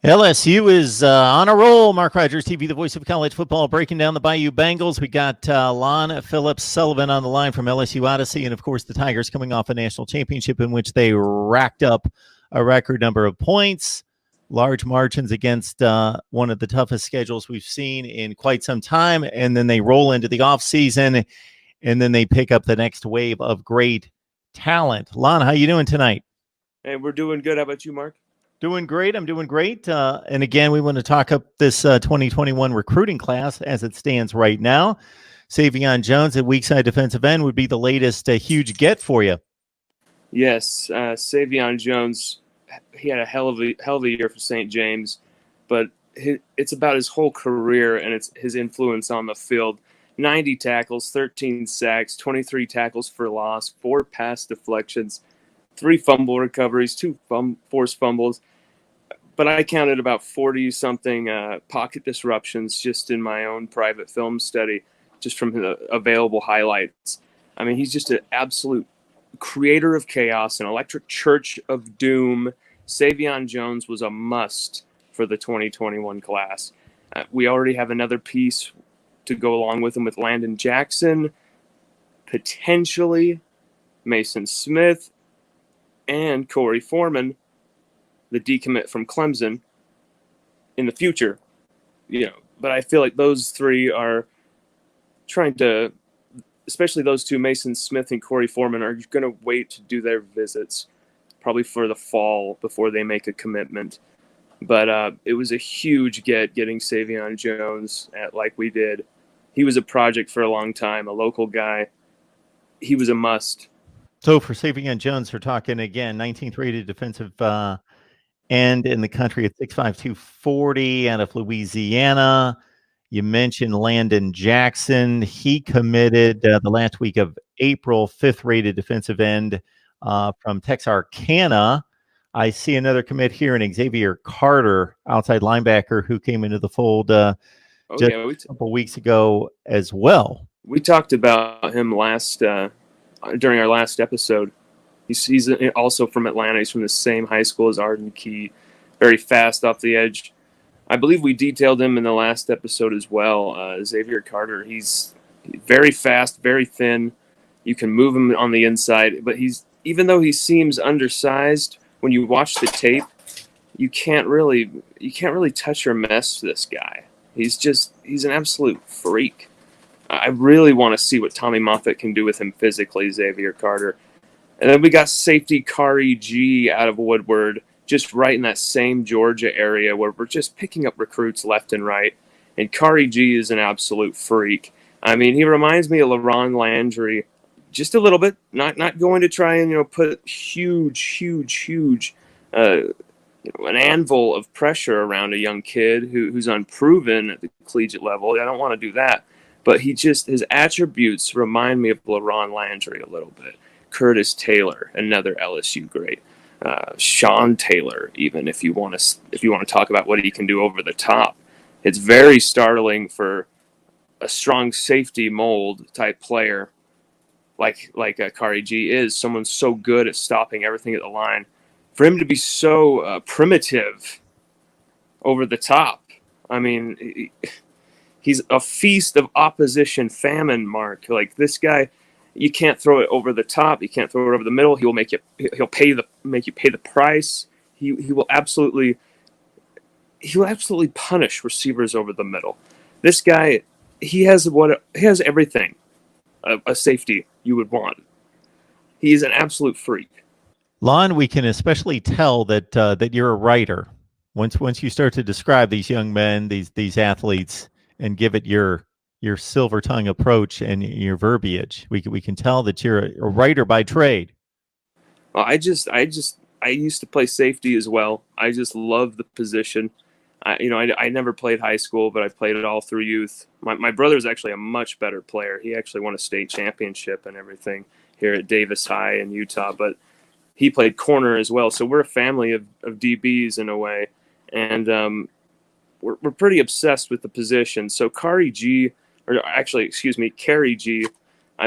LSU is on a roll. MarkRogersTV, the voice of college football, breaking down the Bayou Bengals. We got Lonn, Phillips-Sullivan on the line from LSU Odyssey, and of course the Tigers coming off a national championship in which they racked up a record number of points, large margins against one of the toughest schedules we've seen in quite some time, and then they roll into the offseason, and then they pick up the next wave of great talent. Lonn, how you doing tonight? Hey, we're doing good. How about you, Mark? Doing great. I'm doing great. And again, we want to talk up this 2021 recruiting class as it stands right now. Savion Jones at weak side defensive end would be the latest huge get for you. Yes, Savion Jones, he had a hell of a year for St. James, but it's about his whole career and it's his influence on the field. 90 tackles, 13 sacks, 23 tackles for loss, 4 pass deflections, 3 fumble recoveries, 2 forced fumbles. But I counted about 40-something pocket disruptions just in my own private film study, just from the available highlights. I mean, he's just an absolute creator of chaos, an electric church of doom. Savion Jones was a must for the 2021 class. We already have another piece to go along with him with Landon Jackson, potentially Mason Smith, and Corey Foreman, the decommit from Clemson, in the future. But I feel like those three are trying to, especially those two, Mason Smith and Corey Foreman, are going to wait to do their visits probably for the fall before they make a commitment. But it was a huge getting Savion Jones like we did. He was a project for a long time, a local guy. He was a must. So for Savion Jones, we're talking again 19th rated defensive end in the country at 6'5", 240 out of Louisiana. You mentioned Landon Jackson. He committed the last week of April, 5th rated defensive end from Texarkana. I see another commit here in Xavier Carter, outside linebacker, who came into the fold a couple weeks ago as well. We talked about him during our last episode. He's also from Atlanta. He's from the same high school as Arden Key. Very fast off the edge. I believe we detailed him in the last episode as well. Xavier Carter. He's very fast, very thin. You can move him on the inside, but even though he seems undersized, when you watch the tape, you can't really touch or mess this guy. He's an absolute freak. I really want to see what Tommy Moffitt can do with him physically, Xavier Carter. And then we got safety Kari G out of Woodward, just right in that same Georgia area where we're just picking up recruits left and right. And Kari G is an absolute freak. I mean, he reminds me of LaRon Landry just a little bit. Not going to try and put huge an anvil of pressure around a young kid who's unproven at the collegiate level. I don't want to do that. But his attributes remind me of LaRon Landry a little bit. Curtis Taylor, another LSU great. Sean Taylor, even if you want to talk about what he can do over the top. It's very startling for a strong safety mold type player like Kari G is, someone so good at stopping everything at the line. For him to be so primitive over the top, I mean, he's a feast of opposition famine, Mark. Like, this guy, you can't throw it over the top. You can't throw it over the middle. He'll make you pay the price. He will absolutely punish receivers over the middle. This guy, he has everything a safety you would want. He is an absolute freak. Lonn, we can especially tell that you're a writer. Once you start to describe these young men, these athletes, and give it your silver tongue approach and your verbiage, we can tell that you're a writer by trade. Well, I used to play safety as well. I just love the position. I never played high school, but I played it all through youth. My brother's actually a much better player. He actually won a state championship and everything here at Davis High in Utah, but he played corner as well. So we're a family of DBs in a way, and we're pretty obsessed with the position. So Kari G, I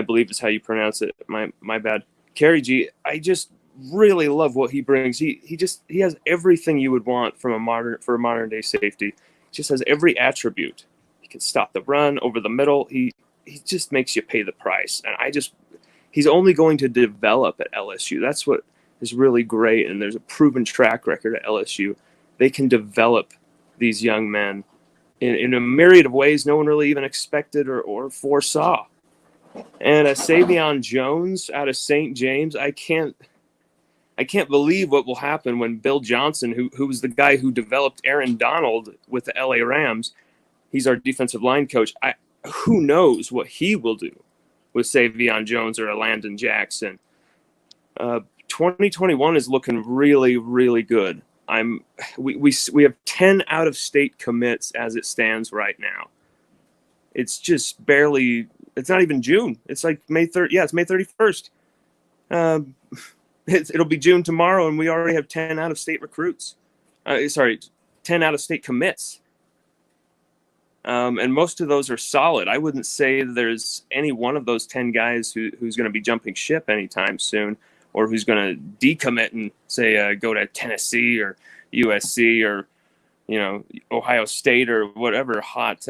believe is how you pronounce it. My bad. Kari G, I just really love what he brings. He has everything you would want from a modern day safety. He just has every attribute. He can stop the run over the middle. He just makes you pay the price. And he's only going to develop at LSU. That's what is really great. And there's a proven track record at LSU. They can develop these young men in a myriad of ways no one really even expected or foresaw. And Savion Jones out of St. James, I can't believe what will happen when Bill Johnson, who was the guy who developed Aaron Donald with the LA Rams, he's our defensive line coach. Who knows what he will do with Savion Jones or a Landon Jackson. 2021 is looking really, really good. We have 10 out-of-state commits as it stands right now. It's just barely. It's not even June. It's like May 3rd. Yeah, it's May 31st. It'll be June tomorrow, and we already have 10 out-of-state recruits. 10 out-of-state commits. And most of those are solid. I wouldn't say there's any one of those 10 guys who's going to be jumping ship anytime soon, or who's going to decommit and say go to Tennessee or USC or Ohio State or whatever hot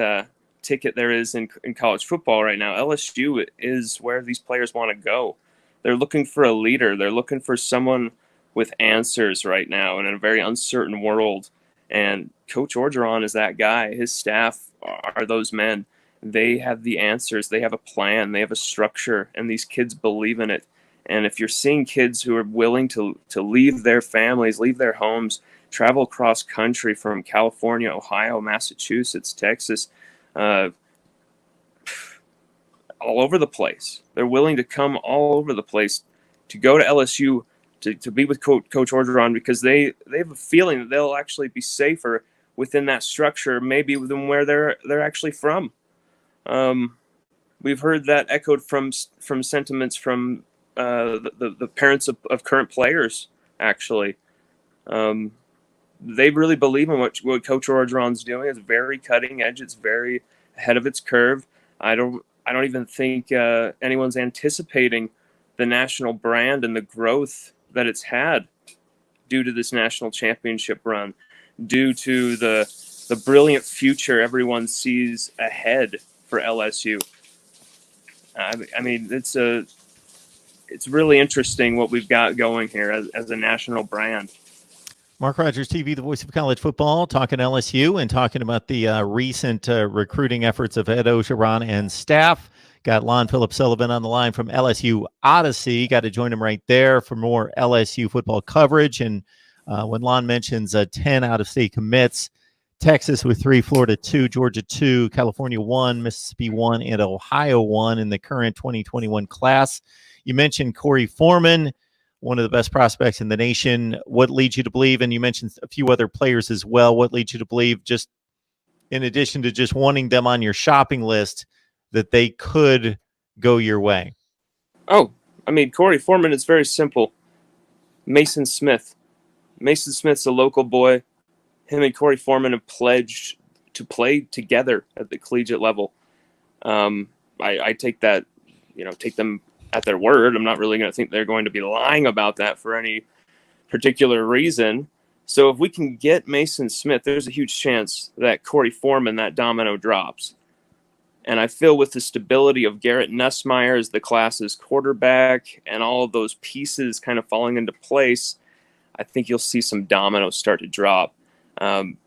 ticket there is in college football right now. LSU is where these players want to go. They're looking for a leader. They're looking for someone with answers right now in a very uncertain world. And Coach Orgeron is that guy. His staff are those men. They have the answers. They have a plan. They have a structure, and these kids believe in it. And if you're seeing kids who are willing to leave their families, leave their homes, travel across country from California, Ohio, Massachusetts, Texas, all over the place. They're willing to come all over the place to go to LSU to be with Coach Orgeron because they have a feeling that they'll actually be safer within that structure, maybe than where they're actually from. We've heard that echoed from sentiments from the parents of current players. Actually, they really believe in what Coach Orgeron's doing. It's very cutting edge. It's very ahead of its curve. I don't even think anyone's anticipating the national brand and the growth that it's had due to this national championship run, due to the brilliant future everyone sees ahead for LSU. I mean, it's really interesting what we've got going here as a national brand. MarkRogersTV, the voice of college football, talking LSU and talking about the recent recruiting efforts of Ed Orgeron and staff. Got Lonn Phillips-Sullivan on the line from LSU Odyssey. Got to join him right there for more LSU football coverage. And when Lonn mentions 10 out-of-state commits, Texas with 3, Florida 2, Georgia 2, California 1, Mississippi 1, and Ohio 1 in the current 2021 class. You mentioned Corey Foreman, one of the best prospects in the nation. What leads you to believe, and you mentioned a few other players as well, what leads you to believe, just in addition to just wanting them on your shopping list, that they could go your way? Oh, I mean, Corey Foreman is very simple. Mason Smith. Mason Smith's a local boy. Him and Corey Foreman have pledged to play together at the collegiate level. I take that, take them at their word. I'm not really going to think they're going to be lying about that for any particular reason. So if we can get Mason Smith, there's a huge chance that Corey Foreman, that domino drops. And I feel with the stability of Garrett Nussmeier as the class's quarterback and all of those pieces kind of falling into place, I think you'll see some dominoes start to drop. Some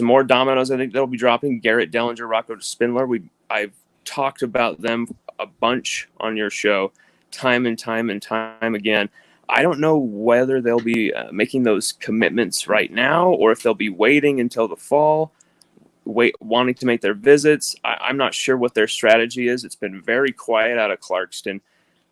more dominoes I think that'll be dropping. Garrett Dellinger, Rocco Spindler. I've talked about them a bunch on your show time and time again. I don't know whether they'll be making those commitments right now or if they'll be waiting until the fall, wanting to make their visits. I'm not sure what their strategy is. It's been very quiet out of Clarkston.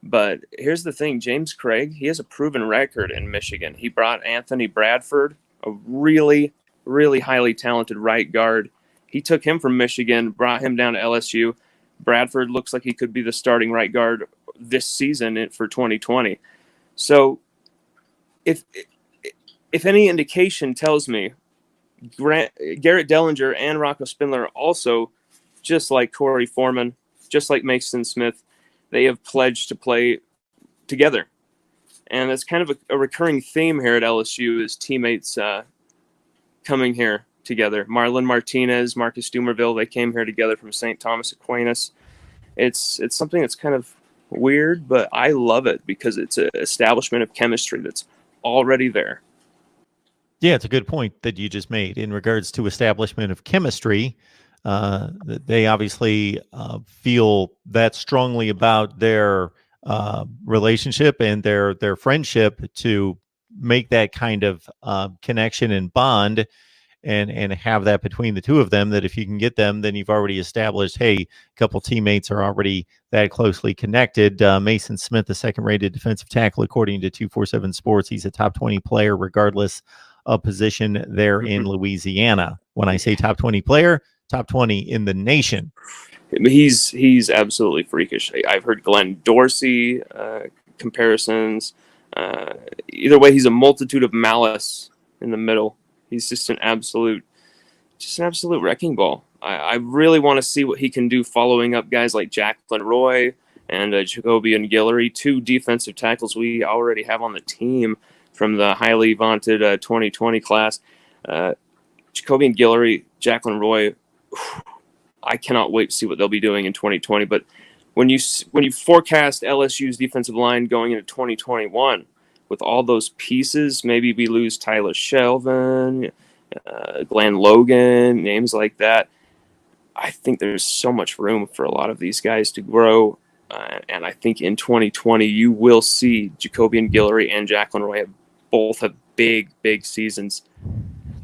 But here's the thing, James Craig, he has a proven record in Michigan. He brought Anthony Bradford, a really, really highly talented right guard. He took him from Michigan, brought him down to LSU. Bradford looks like he could be the starting right guard this season for 2020. So if any indication tells me Garrett Dellinger and Rocco Spindler are also, just like Corey Foreman, just like Mason Smith, they have pledged to play together. And that's kind of a recurring theme here at LSU is teammates coming here together. Marlon Martinez, Marcus Dumerville, they came here together from St. Thomas Aquinas. It's something that's kind of weird, but I love it because it's an establishment of chemistry that's already there. Yeah, it's a good point that you just made in regards to establishment of chemistry. They obviously feel that strongly about their relationship and their friendship to make that kind of connection and bond and have that between the two of them, that if you can get them, then you've already established, hey, a couple teammates are already that closely connected. Mason Smith, the second-rated defensive tackle, according to 247 Sports, he's a top 20 player regardless of position there in Louisiana. When I say top 20 player, top 20 in the nation. He's absolutely freakish. I've heard Glenn Dorsey comparisons. Either way, he's a multitude of malice in the middle. He's just an absolute wrecking ball. I really want to see what he can do following up guys like Jacqueline Roy and Jacobian Guillory, two defensive tackles we already have on the team from the highly vaunted 2020 class. Jacobian Guillory, Jacqueline Roy, I cannot wait to see what they'll be doing in 2020. But when you forecast LSU's defensive line going into 2021, with all those pieces, maybe we lose Tyler Shelvin, Glenn Logan, names like that. I think there's so much room for a lot of these guys to grow. And I think in 2020, you will see Jacobian Guillory and Jacqueline Roy both have big, big seasons.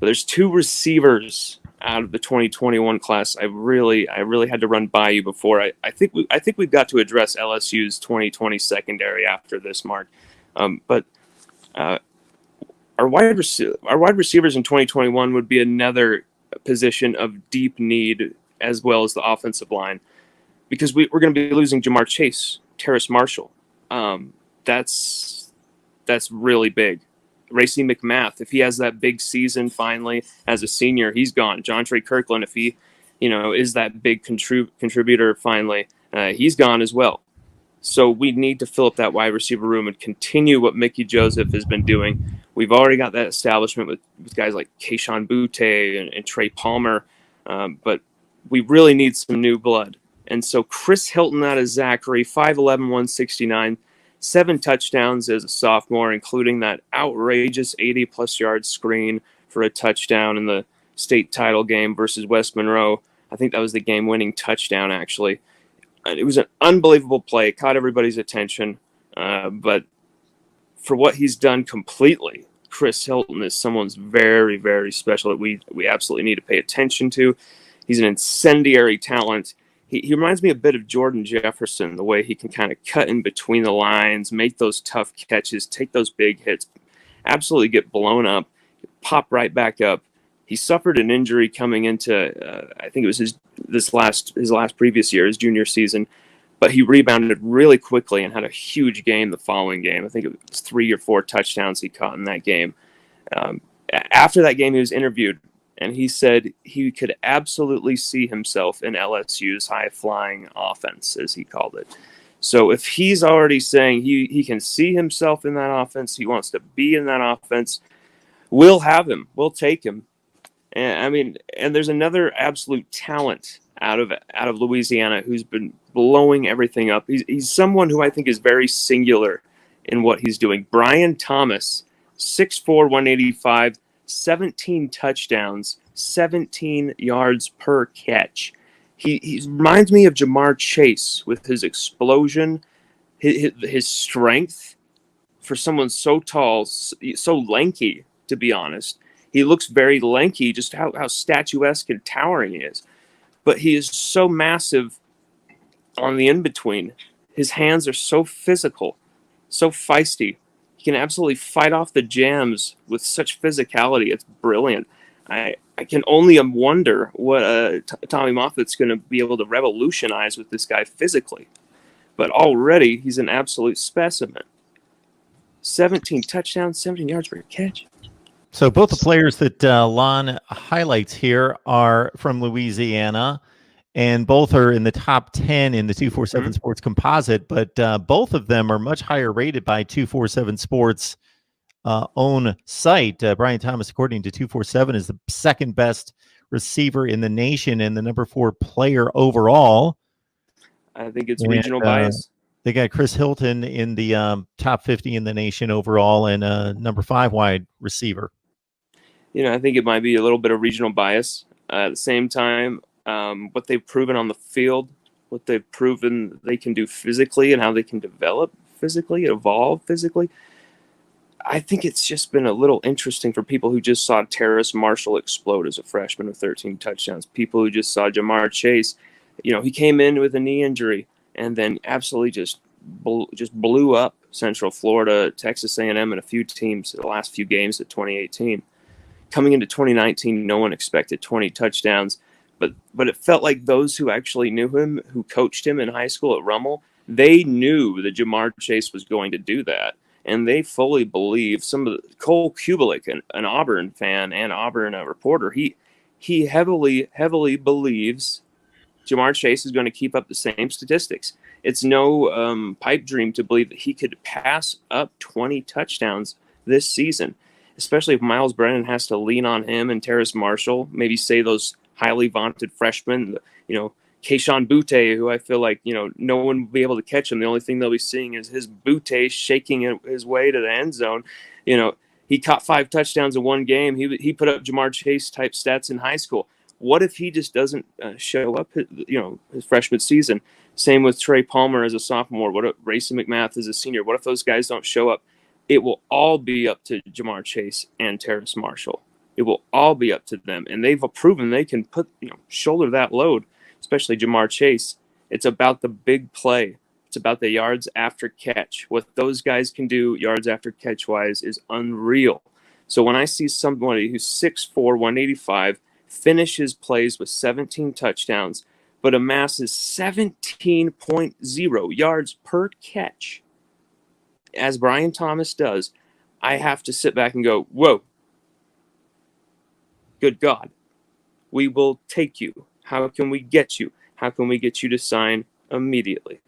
But there's two receivers out of the 2021 class I really had to run by you before. I think we've got to address LSU's 2020 secondary after this, Mark. But our wide receivers in 2021 would be another position of deep need, as well as the offensive line, because we're going to be losing Jamar Chase, Terrace Marshall. That's really big. Racey McMath, if he has that big season finally as a senior, he's gone. John Trey Kirkland, if he, is that big contributor finally, he's gone as well. So we need to fill up that wide receiver room and continue what Mickey Joseph has been doing. We've already got that establishment with guys like Keyshawn Butte and Trey Palmer, but we really need some new blood. And so Chris Hilton out of Zachary, 5'11", 169, 7 touchdowns as a sophomore, including that outrageous 80-plus yard screen for a touchdown in the state title game versus West Monroe. I think that was the game-winning touchdown, actually. It was an unbelievable play. It caught everybody's attention. But for what he's done completely, Chris Hilton is someone's very, very special that we absolutely need to pay attention to. He's an incendiary talent. He reminds me a bit of Jordan Jefferson, the way he can kind of cut in between the lines, make those tough catches, take those big hits, absolutely get blown up, pop right back up. He suffered an injury coming into, I think it was his last previous year, his junior season, but he rebounded really quickly and had a huge game the following game. I think it was 3 or 4 touchdowns he caught in that game. After that game, he was interviewed, and he said he could absolutely see himself in LSU's high-flying offense, as he called it. So if he's already saying he can see himself in that offense, he wants to be in that offense, we'll have him. We'll take him. And there's another absolute talent out of Louisiana who's been blowing everything up. He's someone who I think is very singular in what he's doing. Brian Thomas, 6'4", 185, 17 touchdowns, 17 yards per catch. He reminds me of Jamar Chase with his explosion, his strength for someone so tall, so lanky, to be honest. He looks very lanky, just how statuesque and towering he is. But he is so massive on the in-between. His hands are so physical, so feisty. He can absolutely fight off the jams with such physicality. It's brilliant. I can only wonder what Tommy Moffitt's going to be able to revolutionize with this guy physically. But already, he's an absolute specimen. 17 touchdowns, 17 yards per catch. So both the players that Lonn highlights here are from Louisiana, and both are in the top 10 in the 247 Mhm. Sports composite, but both of them are much higher rated by 247 Sports own site. Brian Thomas, according to 247, is the second best receiver in the nation and the number 4 player overall. I think it's And regional bias. they got Chris Hilton in the top 50 in the nation overall and number 5 wide receiver. I think it might be a little bit of regional bias. At the same time, what they've proven on the field, what they've proven they can do physically, and how they can develop physically, evolve physically. I think it's just been a little interesting for people who just saw Terrace Marshall explode as a freshman with 13 touchdowns. People who just saw Jamar Chase, he came in with a knee injury and then absolutely just blew up Central Florida, Texas A&M, and a few teams the last few games of 2018. Coming into 2019, no one expected 20 touchdowns, but it felt like those who actually knew him, who coached him in high school at Rummel, they knew that Jamar Chase was going to do that. And they fully believe. Some of the Cole Kubelik, an Auburn fan and Auburn reporter, he heavily believes Jamar Chase is going to keep up the same statistics. It's no pipe dream to believe that he could pass up 20 touchdowns this season, especially if Miles Brennan has to lean on him and Terrace Marshall, maybe say those highly vaunted freshmen, Keyshawn Butte, who I feel like, no one will be able to catch him. The only thing they'll be seeing is his Butte shaking his way to the end zone. He caught 5 touchdowns in one game. He put up Jamar Chase type stats in high school. What if he just doesn't show up, his freshman season? Same with Trey Palmer as a sophomore. What if Racey McMath as a senior? What if those guys don't show up? It will all be up to Jamar Chase and Terrace Marshall. It will all be up to them. And they've proven they can shoulder that load. Especially Jamar Chase. It's about the big play. It's about the yards after catch. What those guys can do yards after catch wise is unreal. So when I see somebody who's 6'4", 185, finishes plays with 17 touchdowns, but amasses 17.0 yards per catch, as Brian Thomas does, I have to sit back and go, whoa, good God, we will take you. How can we get you? How can we get you to sign immediately?